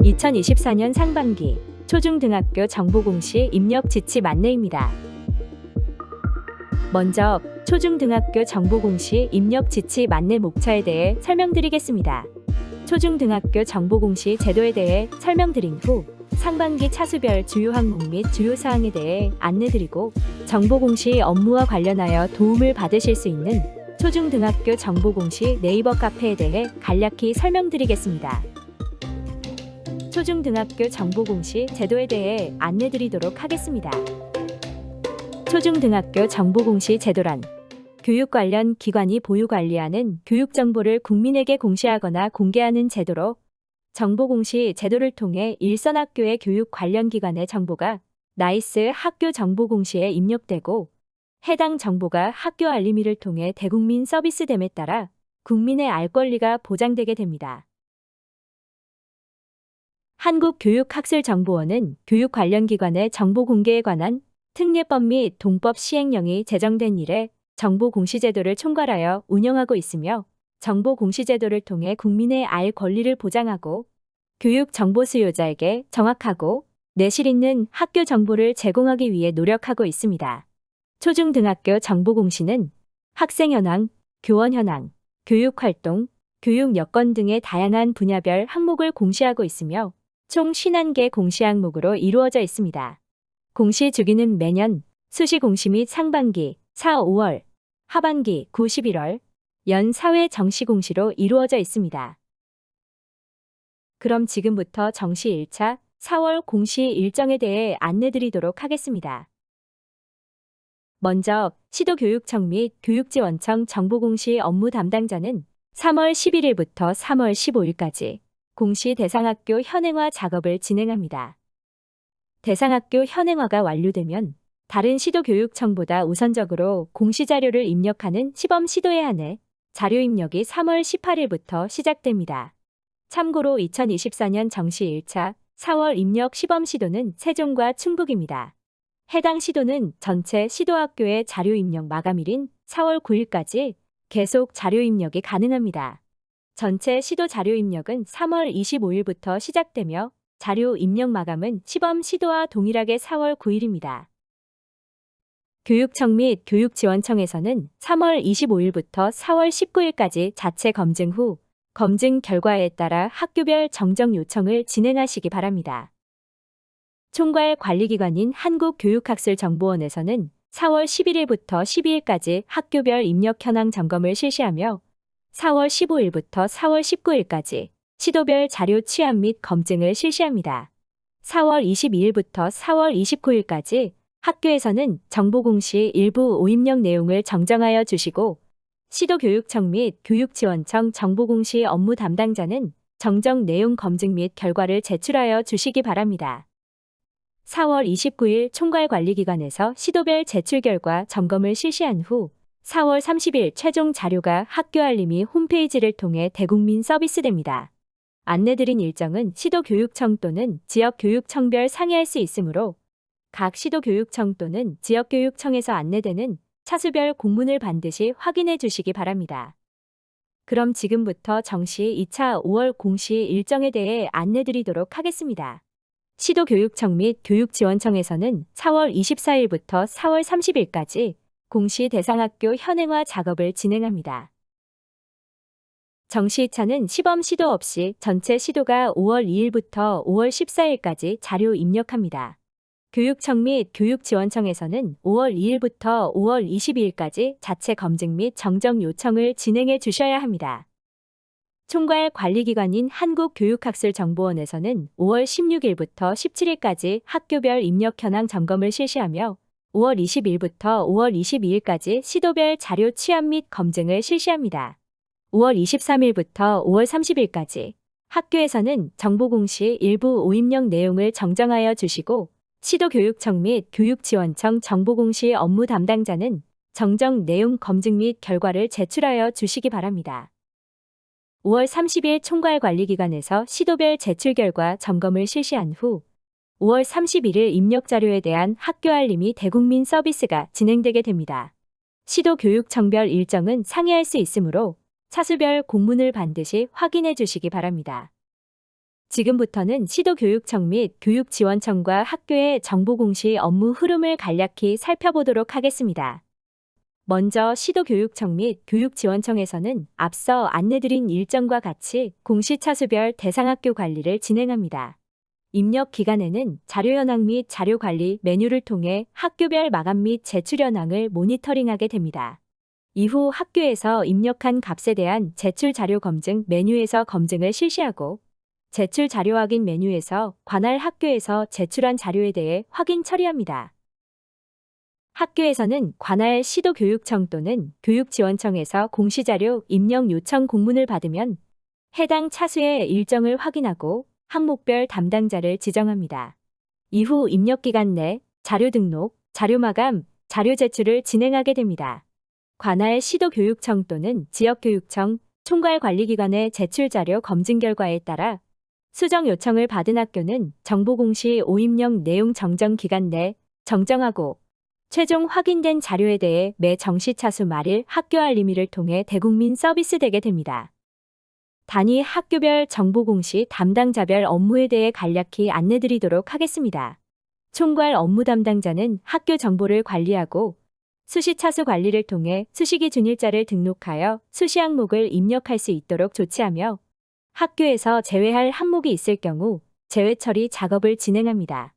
2024년 상반기 초중등학교 정보공시 입력 지침 안내입니다. 먼저 초중등학교 정보공시 입력 지침 안내 목차에 대해 설명드리겠습니다. 초중등학교 정보공시 제도에 대해 설명드린 후 상반기 차수별 주요 항목 및 주요 사항에 대해 안내드리고 정보공시 업무와 관련하여 도움을 받으실 수 있는 초중등학교 정보공시 네이버 카페에 대해 간략히 설명드리겠습니다. 초중등학교 정보공시 제도에 대해 안내드리도록 하겠습니다. 초중등학교 정보공시 제도란 교육 관련 기관이 보유 관리하는 교육 정보를 국민에게 공시하거나 공개하는 제도로 정보공시 제도를 통해 일선 학교의 교육 관련 기관의 정보가 나이스 학교 정보공시에 입력되고 해당 정보가 학교 알림이를 통해 대국민 서비스됨에 따라 국민의 알 권리가 보장되게 됩니다. 한국교육학술정보원은 교육 관련 기관의 정보 공개에 관한 특례법 및 동법 시행령이 제정된 이래 정보공시제도를 총괄하여 운영하고 있으며 정보공시제도를 통해 국민의 알 권리를 보장하고 교육 정보 수요자에게 정확하고 내실 있는 학교 정보를 제공하기 위해 노력하고 있습니다. 초중등학교 정보공시는 학생 현황, 교원 현황, 교육활동, 교육 여건 등의 다양한 분야별 항목을 공시하고 있으며 총 51개 공시 항목으로 이루어져 있습니다. 공시 주기는 매년 수시 공시 및 상반기 4, 5월, 하반기 9, 11월, 연 4회 정시 공시로 이루어져 있습니다. 그럼 지금부터 정시 1차 4월 공시 일정에 대해 안내드리도록 하겠습니다. 먼저 시도교육청 및 교육지원청 정보공시 업무 담당자는 3월 11일부터 3월 15일까지 공시 대상학교 현행화 작업을 진행합니다. 대상학교 현행화가 완료되면 다른 시도교육청보다 우선적으로 공시자료를 입력하는 시범 시도에 한해 자료 입력이 3월 18일부터 시작됩니다. 참고로 2024년 정시 1차 4월 입력 시범 시도는 세종과 충북입니다. 해당 시도는 전체 시도학교의 자료 입력 마감일인 4월 9일까지 계속 자료 입력이 가능합니다. 전체 시도 자료 입력은 3월 25일부터 시작되며 자료 입력 마감은 시범 시도와 동일하게 4월 9일입니다. 교육청 및 교육지원청에서는 3월 25일부터 4월 19일까지 자체 검증 후 검증 결과에 따라 학교별 정정 요청을 진행하시기 바랍니다. 총괄 관리기관인 한국교육학술정보원에서는 4월 11일부터 12일까지 학교별 입력 현황 점검을 실시하며 4월 15일부터 4월 19일까지 시도별 자료 취합 및 검증을 실시합니다. 4월 22일부터 4월 29일까지 학교에서는 정보공시 일부 오입력 내용을 정정하여 주시고 시도교육청 및 교육지원청 정보공시 업무 담당자는 정정 내용 검증 및 결과를 제출하여 주시기 바랍니다. 4월 29일 총괄관리기관에서 시도별 제출 결과 점검을 실시한 후 4월 30일 최종 자료가 학교 알림이 홈페이지를 통해 대국민 서비스됩니다. 안내드린 일정은 시도교육청 또는 지역교육청별 상의할 수 있으므로 각 시도교육청 또는 지역교육청에서 안내되는 차수별 공문을 반드시 확인해 주시기 바랍니다. 그럼 지금부터 정시 2차 5월 공시 일정에 대해 안내드리도록 하겠습니다. 시도교육청 및 교육지원청에서는 4월 24일부터 4월 30일까지 공시 대상학교 현행화 작업을 진행합니다. 정시 2차는 시범 시도 없이 전체 시도가 5월 2일부터 5월 14일까지 자료 입력합니다. 교육청 및 교육지원청에서는 5월 2일부터 5월 22일까지 자체 검증 및 정정 요청을 진행해 주셔야 합니다. 총괄 관리기관인 한국교육학술정보원에서는 5월 16일부터 17일까지 학교별 입력 현황 점검을 실시하며 5월 20일부터 5월 22일까지 시도별 자료 취합 및 검증을 실시합니다. 5월 23일부터 5월 30일까지 학교에서는 정보공시 일부 오입력 내용을 정정하여 주시고 시도교육청 및 교육지원청 정보공시 업무 담당자는 정정 내용 검증 및 결과를 제출하여 주시기 바랍니다. 5월 30일 총괄관리기관에서 시도별 제출 결과 점검을 실시한 후 5월 31일 입력 자료에 대한 학교 알림이 대국민 서비스가 진행되게 됩니다. 시도교육청별 일정은 상의할 수 있으므로 차수별 공문을 반드시 확인해 주시기 바랍니다. 지금부터는 시도교육청 및 교육지원청과 학교의 정보공시 업무 흐름을 간략히 살펴보도록 하겠습니다. 먼저 시도교육청 및 교육지원청에서는 앞서 안내드린 일정과 같이 공시차수별 대상학교 관리를 진행합니다. 입력 기간에는 자료현황 및 자료관리 메뉴를 통해 학교별 마감 및 제출 현황을 모니터링하게 됩니다. 이후 학교에서 입력한 값에 대한 제출 자료 검증 메뉴에서 검증을 실시하고 제출 자료 확인 메뉴에서 관할 학교에서 제출한 자료에 대해 확인 처리합니다. 학교에서는 관할 시도교육청 또는 교육지원청에서 공시자료 입력 요청 공문을 받으면 해당 차수의 일정을 확인하고 항목별 담당자를 지정합니다. 이후 입력기간 내 자료 등록, 자료 마감, 자료 제출을 진행하게 됩니다. 관할 시도교육청 또는 지역교육청, 총괄관리기관의 제출자료 검증 결과에 따라 수정 요청을 받은 학교는 정보공시 오입력 내용 정정 기간 내 정정하고 최종 확인된 자료에 대해 매 정시차수 말일 학교 알림이를 통해 대국민 서비스되게 됩니다. 단위 학교별 정보공시 담당자별 업무에 대해 간략히 안내드리도록 하겠습니다. 총괄 업무 담당자는 학교 정보를 관리하고 수시차수 관리를 통해 수시기 준일자를 등록하여 수시 항목을 입력할 수 있도록 조치하며 학교에서 제외할 항목이 있을 경우 제외 처리 작업을 진행합니다.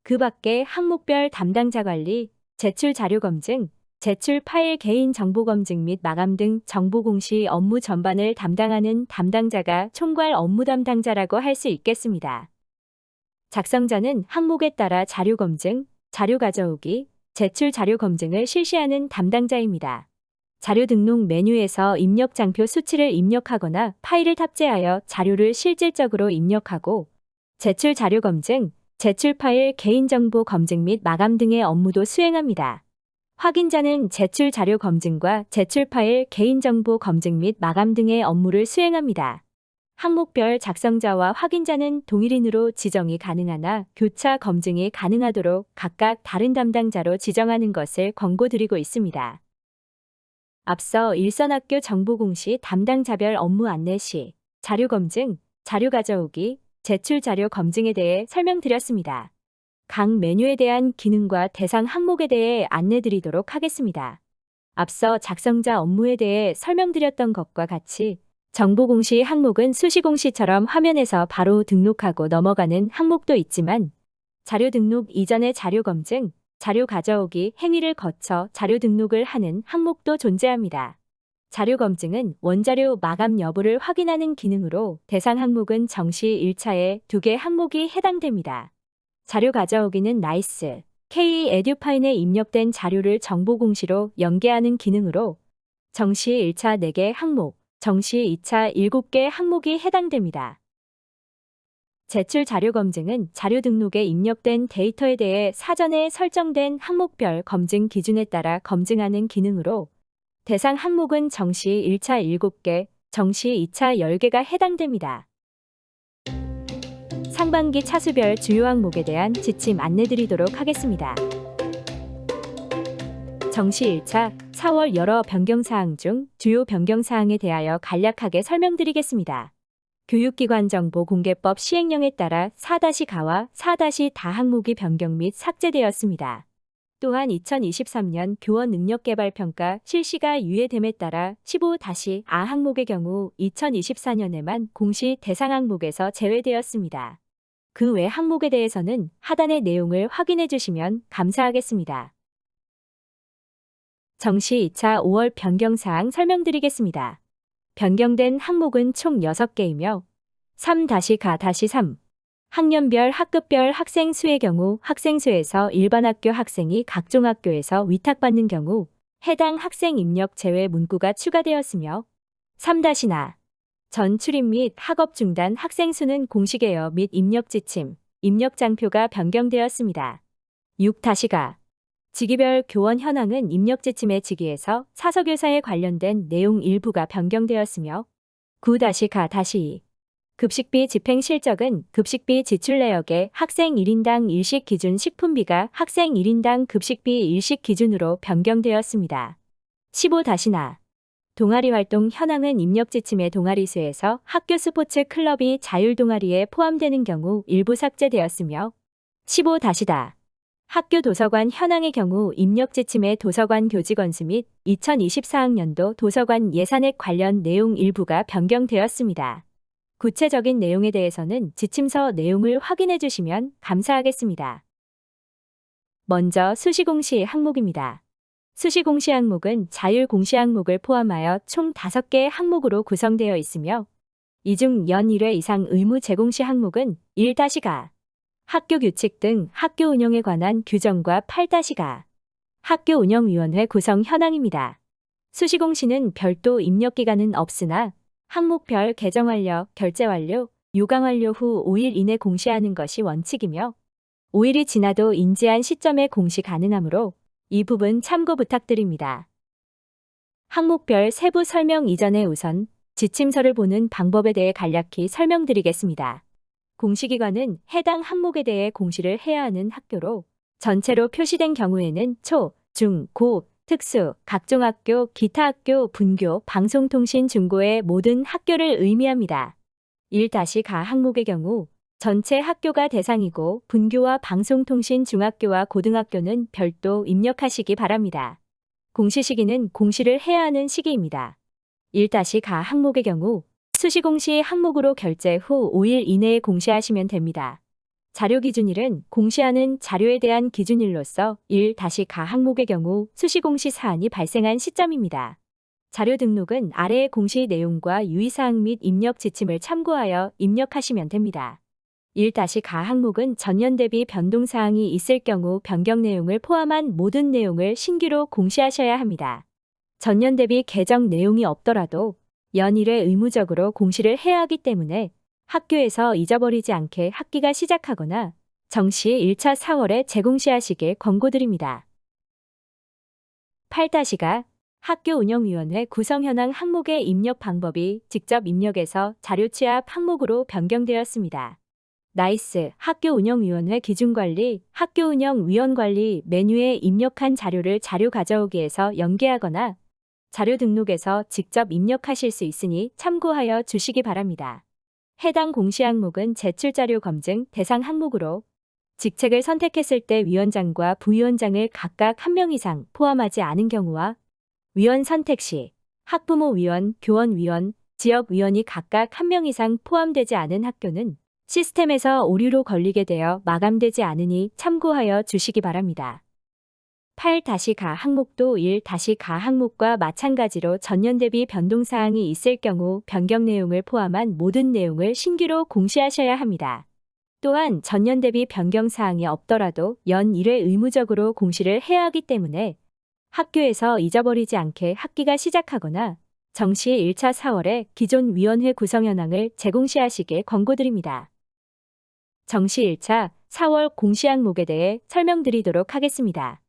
그 밖에 항목별 담당자 관리, 제출 자료 검증, 제출 파일 개인 정보 검증 및 마감 등 정보 공시 업무 전반을 담당하는 담당자가 총괄 업무 담당자라고 할 수 있겠습니다. 작성자는 항목에 따라 자료 검증, 자료 가져오기, 제출 자료 검증을 실시하는 담당자입니다. 자료 등록 메뉴에서 입력 장표 수치를 입력하거나 파일을 탑재하여 자료를 실질적으로 입력하고 제출 자료 검증, 제출 파일 개인정보 검증 및 마감 등의 업무도 수행합니다. 확인자는 제출 자료 검증과 제출 파일 개인정보 검증 및 마감 등의 업무를 수행합니다. 항목별 작성자와 확인자는 동일인으로 지정이 가능하나 교차 검증이 가능하도록 각각 다른 담당자로 지정하는 것을 권고드리고 있습니다. 앞서 일선학교 정보공시 담당자별 업무 안내 시 자료 검증, 자료 가져오기, 제출 자료 검증에 대해 설명드렸습니다. 각 메뉴에 대한 기능과 대상 항목에 대해 안내드리도록 하겠습니다. 앞서 작성자 업무에 대해 설명드렸던 것과 같이 정보공시 항목은 수시공시처럼 화면에서 바로 등록하고 넘어가는 항목도 있지만 자료 등록 이전의 자료 검증, 자료 가져오기 행위를 거쳐 자료 등록을 하는 항목도 존재합니다. 자료 검증은 원자료 마감 여부를 확인하는 기능으로 대상 항목은 정시 1차에 2개 항목이 해당됩니다. 자료 가져오기는 나이스, K 에듀파인에 입력된 자료를 정보공시로 연계하는 기능으로 정시 1차 4개 항목, 정시 2차 7개 항목이 해당됩니다. 제출 자료 검증은 자료 등록에 입력된 데이터에 대해 사전에 설정된 항목별 검증 기준에 따라 검증하는 기능으로 대상 항목은 정시 1차 7개, 정시 2차 10개가 해당됩니다. 상반기 차수별 주요 항목에 대한 지침 안내드리도록 하겠습니다. 정시 1차 4월 여러 변경사항 중 주요 변경사항에 대하여 간략하게 설명드리겠습니다. 교육기관 정보 공개법 시행령에 따라 4-가와 4-다 항목이 변경 및 삭제되었습니다. 또한 2023년 교원 능력개발평가 실시가 유예됨에 따라 15-아 항목의 경우 2024년에만 공시 대상 항목에서 제외되었습니다. 그 외 항목에 대해서는 하단의 내용을 확인해 주시면 감사하겠습니다. 정시 2차 5월 변경사항 설명드리겠습니다. 변경된 항목은 총 6개이며 3-가-3 학년별 학급별 학생 수의 경우 학생 수에서 일반 학교 학생이 각종 학교에서 위탁받는 경우 해당 학생 입력 제외 문구가 추가되었으며 3-나 전 출입 및 학업 중단 학생 수는 공시개요 및 입력 지침, 입력 장표가 변경되었습니다. 6-가 직위별 교원 현황은 입력 지침의 직위에서 사서교사에 관련된 내용 일부가 변경되었으며 9-가-2 급식비 집행 실적은 급식비 지출 내역의 학생 1인당 일식 기준 식품비가 학생 1인당 급식비 일식 기준으로 변경되었습니다. 15-나 동아리 활동 현황은 입력 지침의 동아리 수에서 학교 스포츠 클럽이 자율 동아리에 포함되는 경우 일부 삭제되었으며 15-다. 학교 도서관 현황의 경우 입력 지침의 도서관 교직 원수 및 2024학년도 도서관 예산액 관련 내용 일부가 변경되었습니다. 구체적인 내용에 대해서는 지침서 내용을 확인해 주시면 감사하겠습니다. 먼저 수시공시 항목입니다. 수시공시 항목은 자율공시 항목을 포함하여 총 5개의 항목으로 구성되어 있으며 이 중 연 1회 이상 의무 제공시 항목은 1-가, 학교 규칙 등 학교 운영에 관한 규정과 8-가, 학교 운영위원회 구성 현황입니다. 수시공시는 별도 입력기간은 없으나 항목별 개정 완료, 결제 완료, 요강 완료 후 5일 이내 공시하는 것이 원칙이며 5일이 지나도 인지한 시점에 공시 가능하므로 이 부분 참고 부탁드립니다. 항목별 세부 설명 이전에 우선 지침서를 보는 방법에 대해 간략히 설명드리겠습니다. 공시기관은 해당 항목에 대해 공시를 해야 하는 학교로 전체로 표시된 경우에는 초, 중, 고, 특수, 각종 학교, 기타 학교, 분교, 방송통신 중고의 모든 학교를 의미합니다. 1-가 항목의 경우 전체 학교가 대상이고 분교와 방송통신 중학교와 고등학교는 별도 입력하시기 바랍니다. 공시 시기는 공시를 해야 하는 시기입니다. 1-가 항목의 경우 수시공시 항목으로 결제 후 5일 이내에 공시하시면 됩니다. 자료 기준일은 공시하는 자료에 대한 기준일로서 1-가 항목의 경우 수시공시 사안이 발생한 시점입니다. 자료 등록은 아래의 공시 내용과 유의사항 및 입력 지침을 참고하여 입력하시면 됩니다. 1-가 항목은 전년 대비 변동사항이 있을 경우 변경 내용을 포함한 모든 내용을 신규로 공시하셔야 합니다. 전년 대비 개정 내용이 없더라도 연 1회 의무적으로 공시를 해야 하기 때문에 학교에서 잊어버리지 않게 학기가 시작하거나 정시 1차 4월에 재공시하시길 권고드립니다. 8-가 학교 운영위원회 구성 현황 항목의 입력 방법이 직접 입력에서 자료 취합 항목으로 변경되었습니다. 나이스 학교운영위원회 기준관리, 학교운영위원관리 메뉴에 입력한 자료를 자료 가져오기에서 연계하거나 자료 등록에서 직접 입력하실 수 있으니 참고하여 주시기 바랍니다. 해당 공시 항목은 제출자료 검증 대상 항목으로 직책을 선택했을 때 위원장과 부위원장을 각각 1명 이상 포함하지 않은 경우와 위원 선택 시 학부모위원, 교원위원, 지역위원이 각각 1명 이상 포함되지 않은 학교는 시스템에서 오류로 걸리게 되어 마감되지 않으니 참고하여 주시기 바랍니다. 8-가 항목도 1-가 항목과 마찬가지로 전년 대비 변동사항이 있을 경우 변경 내용을 포함한 모든 내용을 신규로 공시하셔야 합니다. 또한 전년 대비 변경사항이 없더라도 연 1회 의무적으로 공시를 해야 하기 때문에 학교에서 잊어버리지 않게 학기가 시작하거나 정시 1차 4월에 기존 위원회 구성 현황을 재공시하시길 권고드립니다. 정시 1차 4월 공시 항목에 대해 설명드리도록 하겠습니다.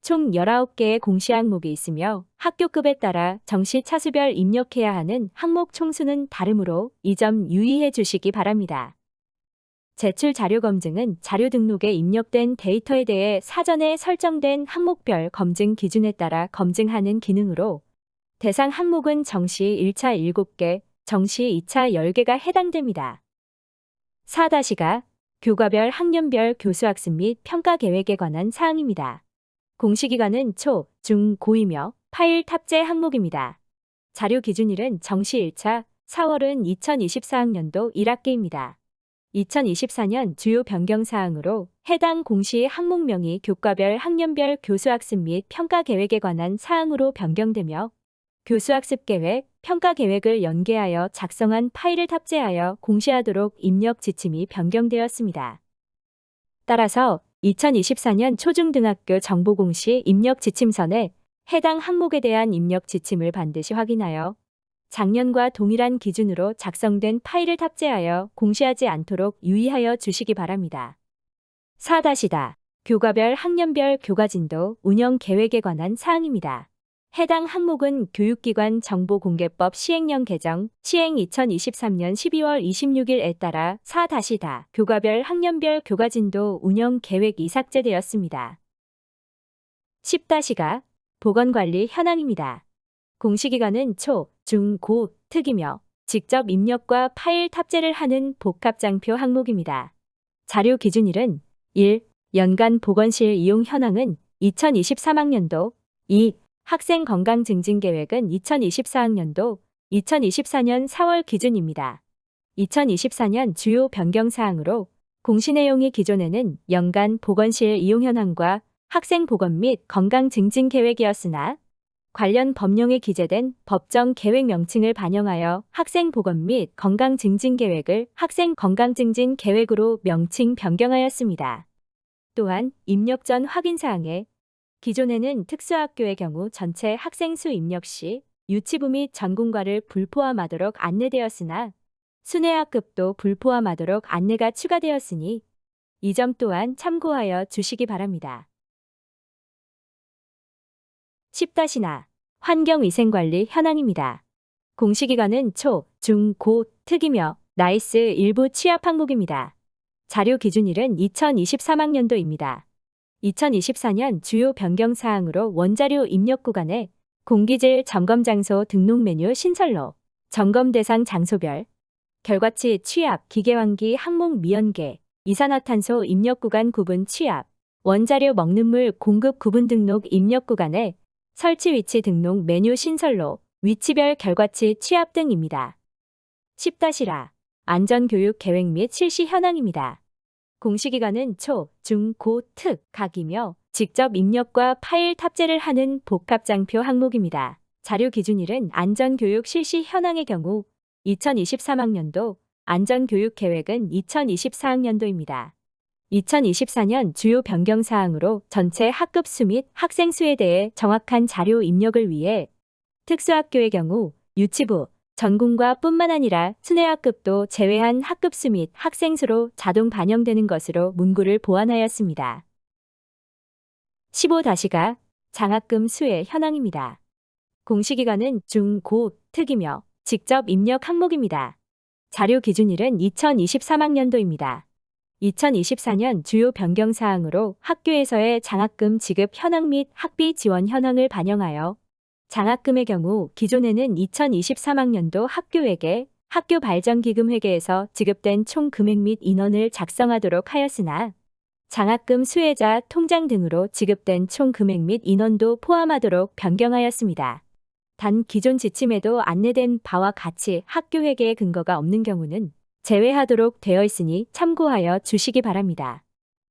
총 19개의 공시 항목이 있으며 학교급에 따라 정시 차수별 입력해야 하는 항목 총수는 다르므로 이 점 유의해 주시기 바랍니다. 제출 자료 검증은 자료 등록에 입력된 데이터에 대해 사전에 설정된 항목별 검증 기준에 따라 검증하는 기능으로 대상 항목은 정시 1차 7개, 정시 2차 10개가 해당됩니다. 4-가 교과별 학년별 교수학습 및 평가 계획에 관한 사항입니다. 공시기간은 초, 중, 고이며 파일 탑재 항목입니다. 자료 기준일은 정시 1차 4월은 2024학년도 1학기입니다. 2024년 주요 변경사항으로 해당 공시 항목명이 교과별 학년별 교수학습 및 평가 계획에 관한 사항으로 변경되며 교수학습 계획, 평가 계획을 연계하여 작성한 파일을 탑재하여 공시하도록 입력 지침이 변경되었습니다. 따라서 2024년 초중등학교 정보공시 입력 지침선에 해당 항목에 대한 입력 지침을 반드시 확인하여 작년과 동일한 기준으로 작성된 파일을 탑재하여 공시하지 않도록 유의하여 주시기 바랍니다. 4-다 교과별 학년별 교과진도 운영 계획에 관한 사항입니다. 해당 항목은 교육기관 정보공개법 시행령 개정, 시행 2023년 12월 26일에 따라 4-다 교과별 학년별 교과진도 운영 계획이 삭제되었습니다. 10-가 보건관리 현황입니다. 공시기간은 초, 중, 고, 특이며 직접 입력과 파일 탑재를 하는 복합장표 항목입니다. 자료 기준일은 1. 연간 보건실 이용 현황은 2023학년도 2. 학생 건강 증진 계획은 2024학년도 2024년 4월 기준입니다. 2024년 주요 변경 사항으로 공시 내용이 기존에는 연간 보건실 이용 현황과 학생 보건 및 건강 증진 계획이었으나 관련 법령에 기재된 법정 계획 명칭을 반영하여 학생 보건 및 건강 증진 계획을 학생 건강 증진 계획으로 명칭 변경하였습니다. 또한 입력 전 확인 사항에 기존에는 특수학교의 경우 전체 학생 수 입력 시 유치부 및 전공과를 불포함하도록 안내되었으나 순회학급도 불포함하도록 안내가 추가되었으니 이 점 또한 참고하여 주시기 바랍니다. 10-나 환경위생관리 현황입니다. 공시기간은 초, 중, 고, 특이며 나이스 일부 취합 항목입니다. 자료 기준일은 2023학년도입니다. 2024년 주요 변경 사항으로 원자료 입력 구간에 공기질 점검 장소 등록 메뉴 신설로 점검 대상 장소별, 결과치 취합 기계환기 항목 미연계, 이산화탄소 입력 구간 구분 취합, 원자료 먹는 물 공급 구분 등록 입력 구간에 설치 위치 등록 메뉴 신설로 위치별 결과치 취합 등입니다. 10-라 안전교육 계획 및 실시 현황입니다. 공시기간은 초, 중, 고, 특, 각이며 직접 입력과 파일 탑재를 하는 복합장표 항목입니다. 자료 기준일은 안전교육 실시 현황의 경우 2023학년도, 안전교육 계획은 2024학년도입니다. 2024년 주요 변경 사항으로 전체 학급 수 및 학생 수에 대해 정확한 자료 입력을 위해 특수학교의 경우 유치부, 전공과 뿐만 아니라 순회학급도 제외한 학급 수 및 학생 수로 자동 반영되는 것으로 문구를 보완하였습니다. 15-가 장학금 수의 현황입니다. 공시기간은 중, 고, 특이며 직접 입력 항목입니다. 자료 기준일은 2023학년도입니다. 2024년 주요 변경 사항으로 학교에서의 장학금 지급 현황 및 학비 지원 현황을 반영하여 장학금의 경우 기존에는 2023학년도 학교회계, 학교 발전기금 회계에서 지급된 총 금액 및 인원을 작성하도록 하였으나 장학금 수혜자 통장 등으로 지급된 총 금액 및 인원도 포함하도록 변경하였습니다. 단 기존 지침에도 안내된 바와 같이 학교회계의 근거가 없는 경우는 제외하도록 되어 있으니 참고하여 주시기 바랍니다.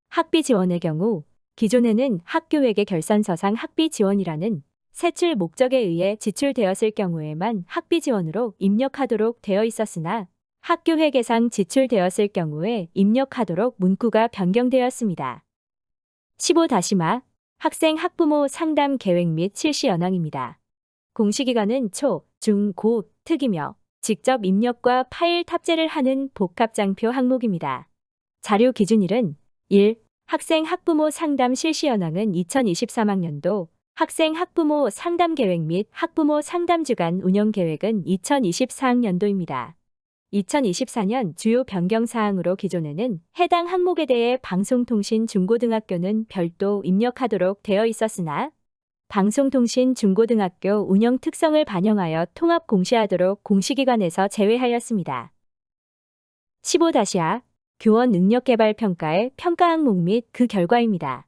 학비 지원의 경우 기존에는 학교회계 결산서상 학비 지원이라는 세출 목적에 의해 지출되었을 경우에만 학비 지원으로 입력하도록 되어 있었으나 학교회계상 지출되었을 경우에 입력하도록 문구가 변경되었습니다. 15-마 학생 학부모 상담 계획 및 실시 현황입니다. 공시기간은 초, 중, 고, 특이며 직접 입력과 파일 탑재를 하는 복합장표 항목입니다. 자료 기준일은 1. 학생 학부모 상담 실시 현황은 2023학년도, 학생 학부모 상담 계획 및 학부모 상담 주간 운영 계획은 2024학년도입니다. 2024년 주요 변경 사항으로 기존에는 해당 항목에 대해 방송통신 중고등학교는 별도 입력하도록 되어 있었으나 방송통신 중고등학교 운영 특성을 반영하여 통합 공시하도록 공시기관에서 제외하였습니다. 15-하 교원 능력개발 평가의 평가 항목 및 그 결과입니다.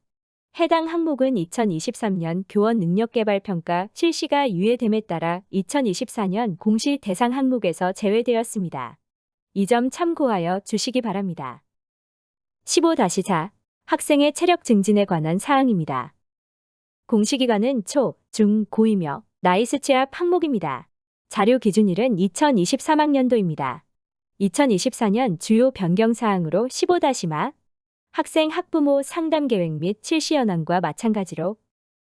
해당 항목은 2023년 교원 능력개발 평가 실시가 유예됨에 따라 2024년 공시 대상 항목에서 제외되었습니다. 이 점 참고하여 주시기 바랍니다. 15-자 학생의 체력 증진에 관한 사항입니다. 공시기간은 초, 중, 고이며 나이스 취합 항목입니다. 자료 기준일은 2023학년도입니다. 2024년 주요 변경 사항으로 15-마 학생 학부모 상담 계획 및 실시 현황과 마찬가지로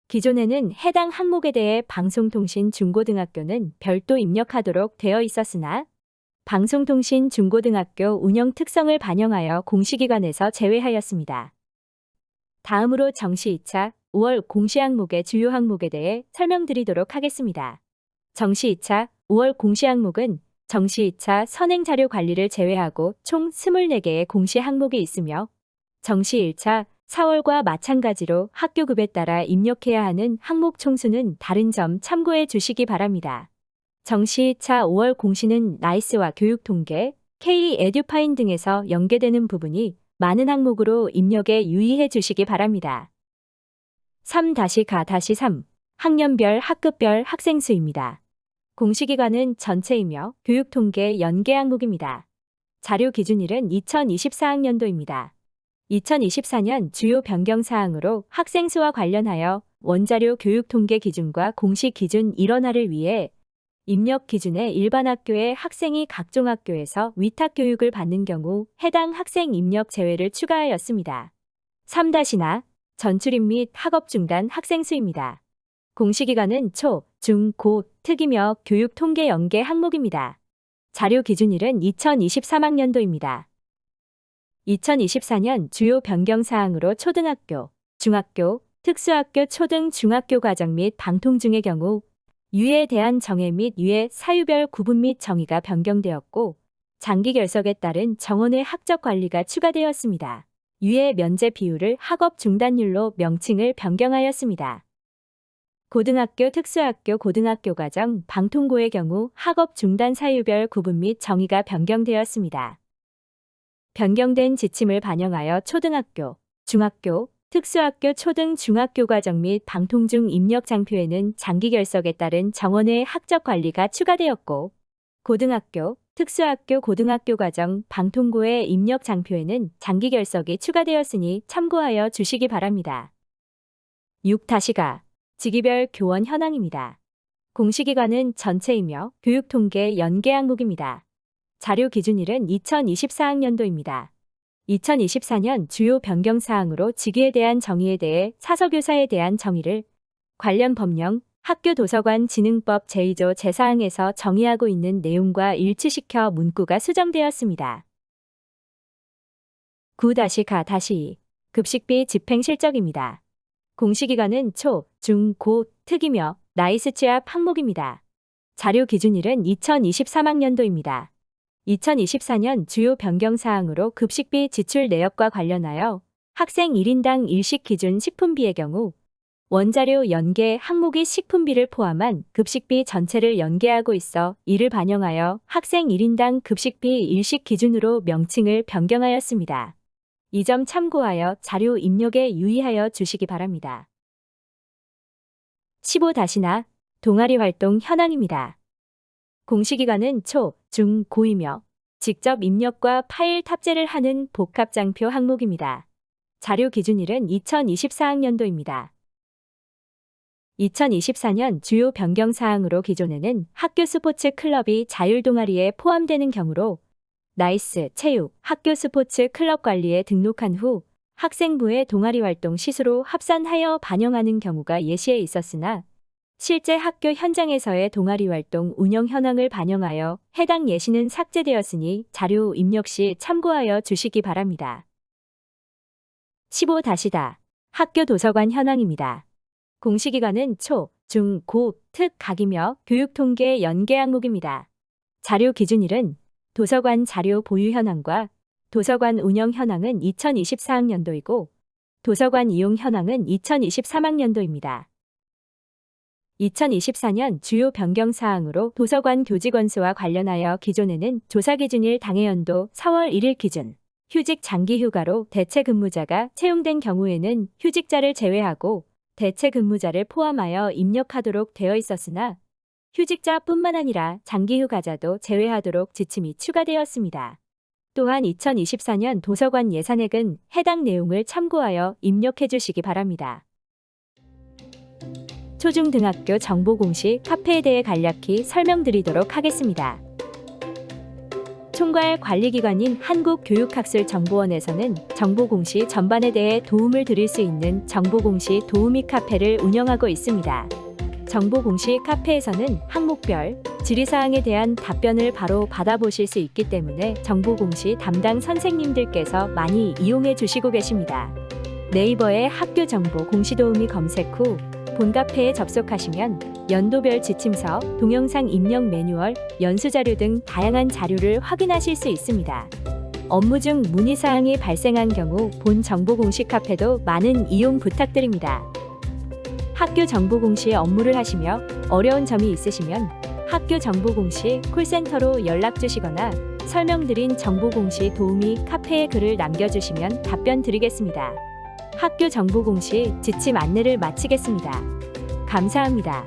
기존에는 해당 항목에 대해 방송통신 중고등학교는 별도 입력하도록 되어 있었으나 방송통신 중고등학교 운영 특성을 반영하여 공시기관에서 제외하였습니다. 다음으로 정시 2차 5월 공시 항목의 주요 항목에 대해 설명드리도록 하겠습니다. 정시 2차 5월 공시 항목은 정시 2차 선행 자료 관리를 제외하고 총 24개의 공시 항목이 있으며 정시 1차 4월과 마찬가지로 학교급에 따라 입력해야 하는 항목 총수는 다른 점 참고해 주시기 바랍니다. 정시 2차 5월 공시는 나이스와 교육통계, K-에듀파인 등에서 연계되는 부분이 많은 항목으로 입력에 유의해 주시기 바랍니다. 3-가-3 학년별 학급별 학생 수입니다. 공시기간은 전체이며 교육통계 연계 항목입니다. 자료 기준일은 2024학년도입니다. 2024년 주요 변경 사항으로 학생 수와 관련하여 원자료 교육통계 기준과 공시 기준 일원화를 위해 입력 기준에 일반 학교의 학생이 각종 학교에서 위탁 교육을 받는 경우 해당 학생 입력 제외를 추가하였습니다. 3-나 전출입 및 학업 중단 학생 수입니다. 공시기간은 초, 중, 고, 특이며 교육통계 연계 항목입니다. 자료 기준일은 2023학년도입니다. 2024년 주요 변경 사항으로 초등학교, 중학교, 특수학교 초등 중학교 과정 및 방통 중의 경우 유예에 대한 정해 및 유예 사유별 구분 및 정의가 변경되었고 장기 결석에 따른 정원의 학적 관리가 추가되었습니다. 유예 면제 비율을 학업 중단율로 명칭을 변경하였습니다. 고등학교, 특수학교, 고등학교 과정, 방통고의 경우 학업 중단 사유별 구분 및 정의가 변경되었습니다. 변경된 지침을 반영하여 초등학교, 중학교, 특수학교 초등 중학교 과정 및 방통 중 입력 장표에는 장기 결석에 따른 정원의 학적 관리가 추가되었고 고등학교, 특수학교 고등학교 과정 방통고의 입력 장표에는 장기 결석이 추가되었으니 참고하여 주시기 바랍니다. 6-가 직위별 교원 현황입니다. 공시기간은 전체이며 교육통계 연계 항목입니다. 자료 기준일은 2024학년도입니다. 2024년 주요 변경 사항으로 직위에 대한 정의에 대해 사서교사에 대한 정의를 관련 법령, 학교 도서관 진흥법 제2조 제4항에서 정의하고 있는 내용과 일치시켜 문구가 수정되었습니다. 9-가-2 급식비 집행 실적입니다. 공시기간은 초, 중, 고, 특이며 나이스 취합 항목입니다. 자료 기준일은 2023학년도입니다. 2024년 주요 변경 사항으로 급식비 지출 내역과 관련하여 학생 1인당 일식 기준 식품비의 경우 원자료 연계 항목이 식품비를 포함한 급식비 전체를 연계하고 있어 이를 반영하여 학생 1인당 급식비 일식 기준으로 명칭을 변경하였습니다. 이 점 참고하여 자료 입력에 유의하여 주시기 바랍니다. 15-나 동아리 활동 현황입니다. 공시기간은 초, 중, 고이며 직접 입력과 파일 탑재를 하는 복합장표 항목입니다. 자료 기준일은 2024학년도입니다. 2024년 주요 변경 사항으로 기존에는 학교 스포츠 클럽이 자율 동아리에 포함되는 경우로 나이스, 체육, 학교 스포츠 클럽 관리에 등록한 후 학생부의 동아리 활동 시수로 합산하여 반영하는 경우가 예시에 있었으나 실제 학교 현장에서의 동아리 활동 운영 현황을 반영하여 해당 예시는 삭제되었으니 자료 입력 시 참고하여 주시기 바랍니다. 15-다 학교 도서관 현황입니다. 공시기간은 초, 중, 고, 특, 각이며 교육통계 연계 항목입니다. 자료 기준일은 도서관 자료 보유 현황과 도서관 운영 현황은 2024학년도이고 도서관 이용 현황은 2023학년도입니다. 2024년 주요 변경 사항으로 도서관 교직원 수와 관련하여 기존에는 조사 기준일 당해연도 4월 1일 기준 휴직 장기 휴가로 대체 근무자가 채용된 경우에는 휴직자를 제외하고 대체 근무자를 포함하여 입력하도록 되어 있었으나 휴직자뿐만 아니라 장기 휴가자도 제외하도록 지침이 추가되었습니다. 또한 2024년 도서관 예산액은 해당 내용을 참고하여 입력해 주시기 바랍니다. 초중등학교 정보공시 카페에 대해 간략히 설명드리도록 하겠습니다. 총괄 관리기관인 한국교육학술정보원에서는 정보공시 전반에 대해 도움을 드릴 수 있는 정보공시 도우미 카페를 운영하고 있습니다. 정보공시 카페에서는 항목별, 질의사항에 대한 답변을 바로 받아보실 수 있기 때문에 정보공시 담당 선생님들께서 많이 이용해 주시고 계십니다. 네이버에 학교정보 공시도우미 검색 후 본카페에 접속하시면 연도별 지침서, 동영상 입력 매뉴얼, 연수자료 등 다양한 자료를 확인하실 수 있습니다. 업무 중 문의사항이 발생한 경우 본 정보공시 카페도 많은 이용 부탁드립니다. 학교 정보공시 업무를 하시며 어려운 점이 있으시면 학교 정보공시 콜센터로 연락 주시거나 설명드린 정보공시 도우미 카페에 글을 남겨주시면 답변 드리겠습니다. 학교 정보공시 지침 안내를 마치겠습니다. 감사합니다.